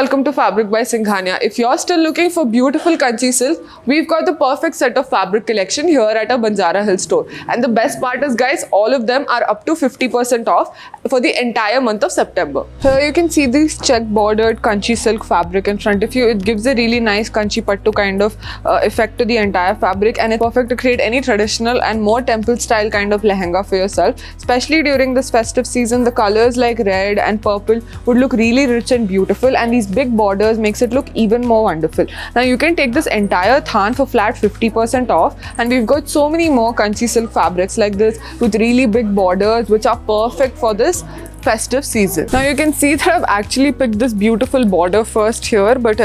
welcome to Fabric by Singhania. If you're still looking for beautiful Kanchi silk, we've got the perfect set of fabric collection here at our Banjara Hills store. And the best part is, guys, all of them are up to 50% off for the entire month of September. Here you can see this check bordered Kanchi silk fabric in front of you. It gives a really nice Kanchi pattu kind of effect to the entire fabric, and it's perfect to create any traditional and more temple style kind of lehenga for yourself. Especially during this festive season, the colors like red and purple would look really rich and beautiful, and these big borders makes it look even more wonderful. Now you can take this entire than for flat 50% off, and we've got so many more Kanchi silk fabrics like this with really big borders which are perfect for this festive season. Now you can see that I've actually picked this beautiful border first here, but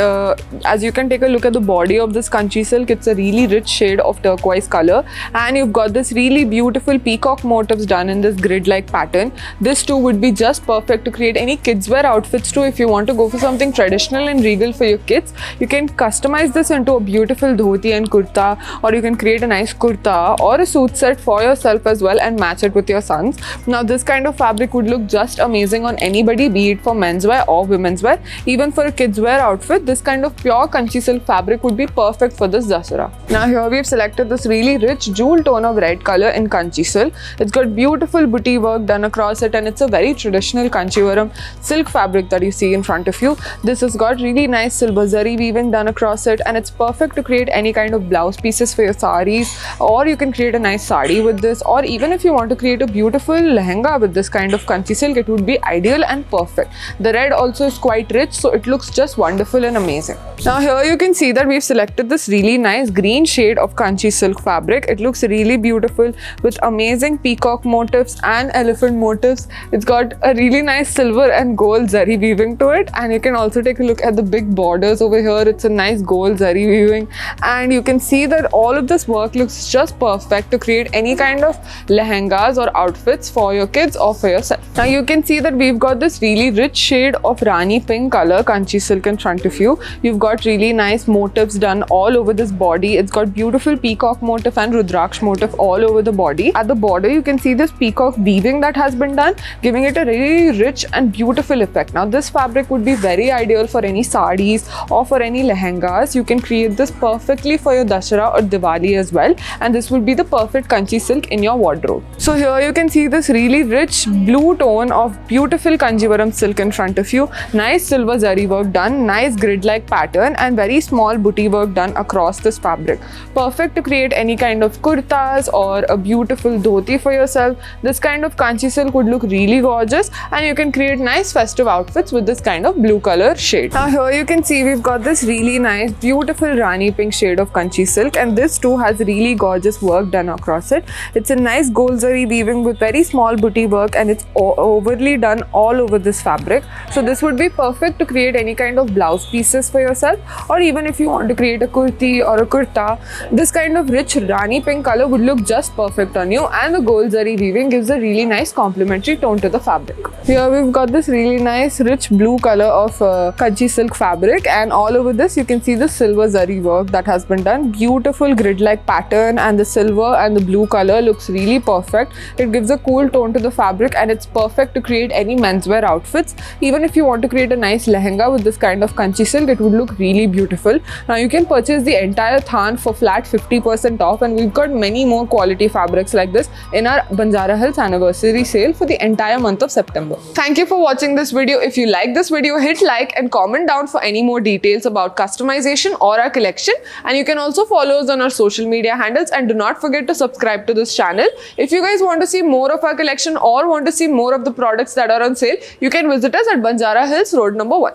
as you can take a look at the body of this Kanchi silk, it's a really rich shade of turquoise color, and you've got this really beautiful peacock motifs done in this grid-like pattern. This too would be just perfect to create any kids wear outfits too. If you want to go for something traditional and regal for your kids, you can customize this into a beautiful dhoti and kurta, or you can create a nice kurta or a suit set for yourself as well and match it with your sons. Now this kind of fabric would look just amazing on anybody, be it for menswear or women's wear. Even for a kids wear outfit, this kind of pure Kanchi silk fabric would be perfect for this Dasara. Now here we've selected this really rich jewel tone of red color in Kanchi silk. It's got beautiful booty work done across it, and it's a very traditional Kanchivaram silk fabric that you see in front of you. This has got really nice silver zari weaving done across it, and it's perfect to create any kind of blouse pieces for your saris, or you can create a nice sari with this, or even if you want to create a beautiful lehenga with this kind of Kanchi silk, it would be ideal and perfect. The red also is quite rich, so it looks just wonderful and amazing. Now here you can see that we've selected this really nice green shade of Kanchi silk fabric. It looks really beautiful with amazing peacock motifs and elephant motifs. It's got a really nice silver and gold zari weaving to it, and you can also take a look at the big borders over here. It's a nice gold zari weaving, and you can see that all of this work looks just perfect to create any kind of lehengas or outfits for your kids or for yourself. Now you can see that we've got this really rich shade of Rani pink color Kanchi silk in front of you. You've got really nice motifs done all over this body. It's got beautiful peacock motif and Rudraksh motif all over the body. At the border you can see this peacock weaving that has been done, giving it a really rich and beautiful effect. Now this fabric would be very ideal for any sarees or for any lehengas. You can create this perfectly for your Dashera or Diwali as well, and this would be the perfect Kanchi silk in your wardrobe. So here you can see this really rich blue tone of beautiful Kanjivaram silk in front of you. Nice silver zari work done, nice grid-like pattern, and very small booty work done across this fabric. Perfect to create any kind of kurtas or a beautiful dhoti for yourself. This kind of Kanchi silk would look really gorgeous, and you can create nice festive outfits with this kind of blue color shade. Now here you can see we've got this really nice beautiful Rani pink shade of Kanchi silk, and this too has really gorgeous work done across it. It's a nice gold zari weaving with very small booty work, and it's overly done all over this fabric. So this would be perfect to create any kind of blouse pieces for yourself, or even if you want to create a kurti or a kurta, this kind of rich Rani pink color would look just perfect on you, and the gold zari weaving gives a really nice complementary tone to the fabric. Here we've got this really nice rich blue color of Kanchi silk fabric, and all over this you can see the silver zari work that has been done. Beautiful grid-like pattern, and the silver and the blue color looks really perfect. It gives a cool tone to the fabric, and it's perfect to create any menswear outfits. Even if you want to create a nice lehenga with this kind of Kanchi silk, it would look really beautiful. Now you can purchase the entire than for flat 50% off, and we've got many more quality fabrics like this in our Banjara Hills anniversary sale for the entire month of September. Thank you for watching this video. If you like this video, hit like and comment down for any more details about customization or our collection, and you can also follow us on our social media handles, and do not forget to subscribe to this channel. If you guys want to see more of our collection or want to see more of the products that are on sale, you can visit us at Banjara Hills Road number 1.